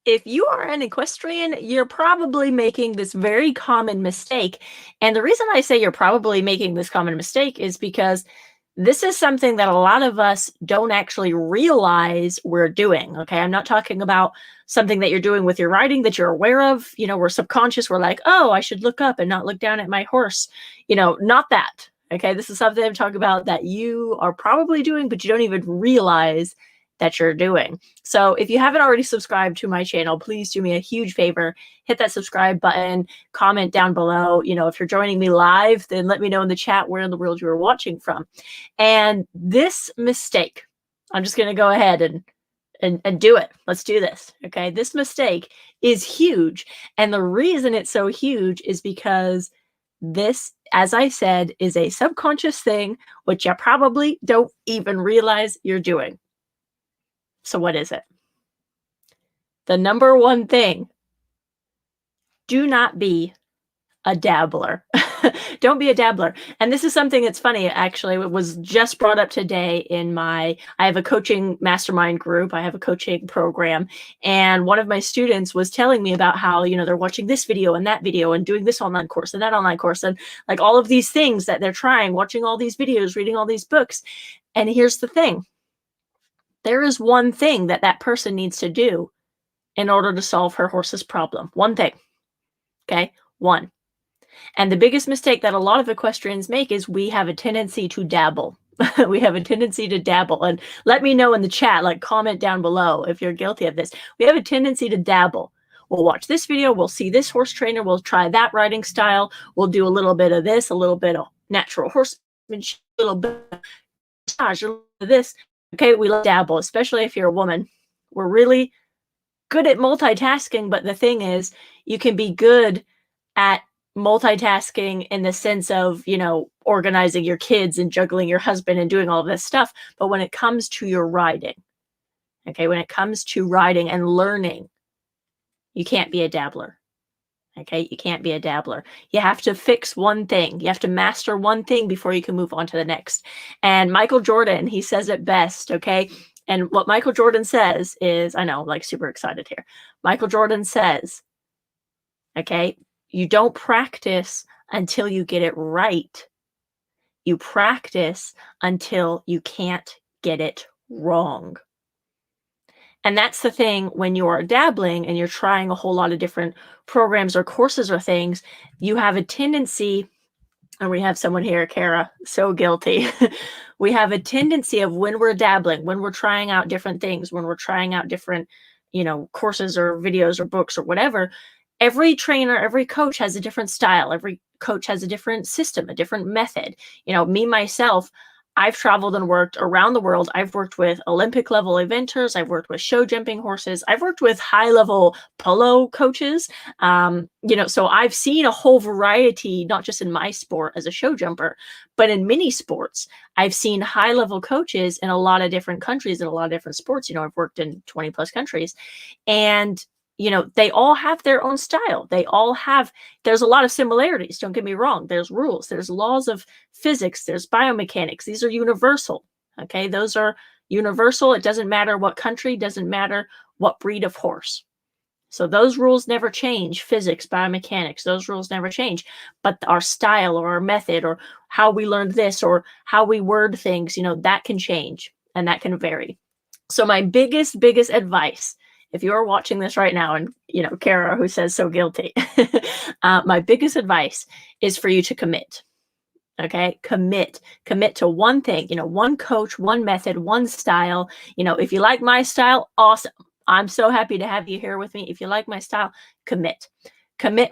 If you are an equestrian, you're probably making this very common mistake. And the reason I say you're probably making this common mistake is because this is something that a lot of us don't actually realize we're doing. Okay. I'm not talking about something that you're doing with your riding that you're aware of. We're subconscious. We're like, oh, I should look up and not look down at my horse. Not that. Okay. This is something I'm talking about that you are probably doing, but you don't even realize that you're doing. So if you haven't already subscribed to my channel, please do me a huge favor, hit that subscribe button, comment down below. If you're joining me live, then let me know in the chat where in the world you are watching from. And this mistake, I'm just going to go ahead and do it. Let's do this. Okay. This mistake is huge. And the reason it's so huge is because this, as I said, is a subconscious thing, which you probably don't even realize you're doing. So what is it? The number one thing, do not be a dabbler. Don't be a dabbler. And this is something that's funny, actually. It was just brought up today in I have a coaching mastermind group. I have a coaching program. And one of my students was telling me about how, they're watching this video and that video and doing this online course and that online course. And like all of these things that they're trying, watching all these videos, reading all these books. And here's the thing. There is one thing that that person needs to do in order to solve her horse's problem. One thing. Okay? One. And the biggest mistake that a lot of equestrians make is we have a tendency to dabble. We have a tendency to dabble. And let me know in the chat, like comment down below if you're guilty of this. We have a tendency to dabble. We'll watch this video. We'll see this horse trainer. We'll try that riding style. We'll do a little bit of this, a little bit of natural horsemanship, a little bit of massage, a little bit of this. Okay, we love dabble, especially if you're a woman. We're really good at multitasking, but the thing is, you can be good at multitasking in the sense of, organizing your kids and juggling your husband and doing all of this stuff. But when it comes to your riding, okay, when it comes to riding and learning, you can't be a dabbler. Okay, you can't be a dabbler. You have to fix one thing. You have to master one thing before you can move on to the next. And Michael Jordan, he says it best, okay? And what Michael Jordan says is, I know, like super excited here. Michael Jordan says, okay, you don't practice until you get it right. You practice until you can't get it wrong. And that's the thing when you are dabbling and you're trying a whole lot of different programs or courses or things, you have a tendency, and we have someone here, Kara, so guilty. We have a tendency of when we're dabbling, when we're trying out different things, when we're trying out different, courses or videos or books or whatever, every trainer, every coach has a different style. Every coach has a different system, a different method. Me, myself, I've traveled and worked around the world. I've worked with Olympic level eventers. I've worked with show jumping horses. I've worked with high level polo coaches. So I've seen a whole variety, not just in my sport as a show jumper, but in many sports. I've seen high level coaches in a lot of different countries and a lot of different sports. I've worked in 20 plus countries, and they all have their own style. There's a lot of similarities. Don't get me wrong. There's rules, there's laws of physics, there's biomechanics. These are universal. Okay. Those are universal. It doesn't matter what country, doesn't matter what breed of horse. So those rules never change. Physics, biomechanics, those rules never change. But our style or our method or how we learned this or how we word things, that can change and that can vary. So my biggest advice, if you are watching this right now, and Kara, who says so guilty, my biggest advice is for you to commit. Okay, commit to one thing, one coach, one method, one style. If you like my style, awesome. I'm so happy to have you here with me. If you like my style, commit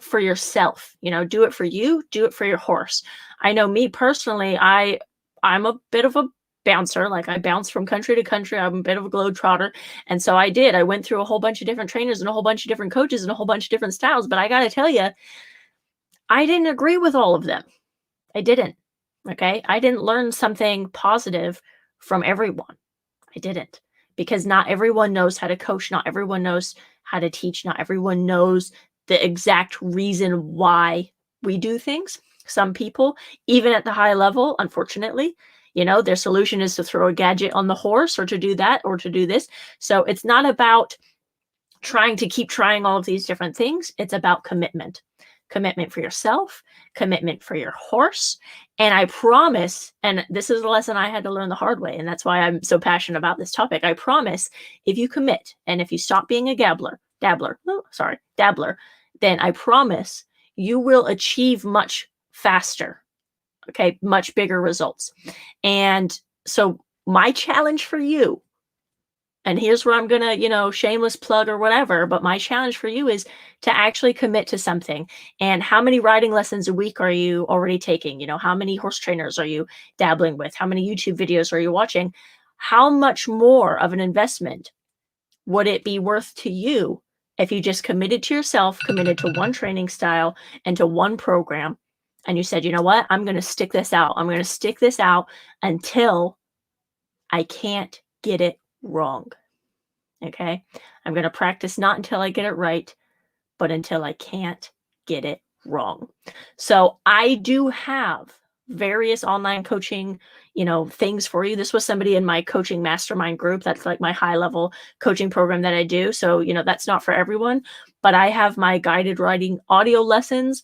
for yourself. Do it for you, do it for your horse. I know me personally, I'm a bit of a bouncer. Like I bounce from country to country. I'm a bit of a globetrotter. And so I went through a whole bunch of different trainers and a whole bunch of different coaches and a whole bunch of different styles. But I got to tell you, I didn't agree with all of them. I didn't. Okay. I didn't learn something positive from everyone. I didn't, because not everyone knows how to coach. Not everyone knows how to teach. Not everyone knows the exact reason why we do things. Some people, even at the high level, unfortunately, their solution is to throw a gadget on the horse or to do that or to do this. So it's not about trying to keep trying all of these different things. It's about commitment. Commitment for yourself, commitment for your horse. And I promise, and this is a lesson I had to learn the hard way, and that's why I'm so passionate about this topic. I promise if you commit and if you stop being a dabbler, then I promise you will achieve much faster, okay, much bigger results. And so my challenge for you, and here's where I'm going to, shameless plug or whatever, but my challenge for you is to actually commit to something. And how many riding lessons a week are you already taking? How many horse trainers are you dabbling with? How many YouTube videos are you watching? How much more of an investment would it be worth to you if you just committed to yourself, committed to one training style and to one program, and you said, you know what, I'm going to stick this out. I'm going to stick this out until I can't get it wrong. Okay. I'm going to practice not until I get it right, but until I can't get it wrong. So I do have various online coaching, things for you. This was somebody in my coaching mastermind group. That's like my high level coaching program that I do. So, that's not for everyone, but I have my guided riding audio lessons.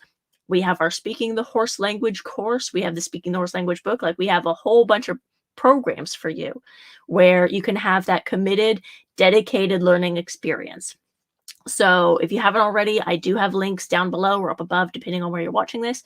We have our Speaking the Horse Language course. We have the Speaking the Horse Language book. Like, we have a whole bunch of programs for you where you can have that committed, dedicated learning experience. So if you haven't already, I do have links down below or up above, depending on where you're watching this.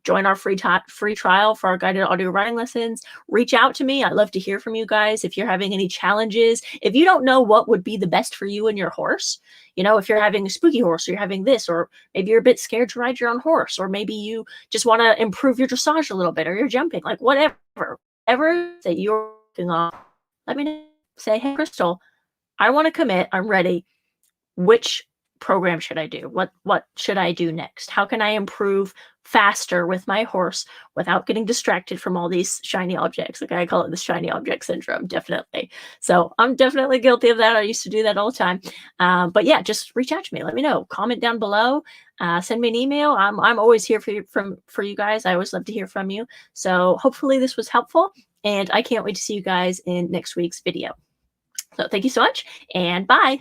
Join our free trial for our guided audio riding lessons. Reach out to me. I'd love to hear from you guys. If you're having any challenges, if you don't know what would be the best for you and your horse, if you're having a spooky horse or you're having this, or maybe you're a bit scared to ride your own horse, or maybe you just want to improve your dressage a little bit, or you're jumping, like whatever that you're working on, let me know. Say, hey, Crystal, I want to commit. I'm ready. Which program should I do? What should I do next? How can I improve faster with my horse without getting distracted from all these shiny objects? Like, I call it the shiny object syndrome, definitely. So I'm definitely guilty of that. I used to do that all the time. But yeah, just reach out to me. Let me know. Comment down below. Send me an email. I'm always here for you guys. I always love to hear from you. So hopefully this was helpful, and I can't wait to see you guys in next week's video. So thank you so much, and bye.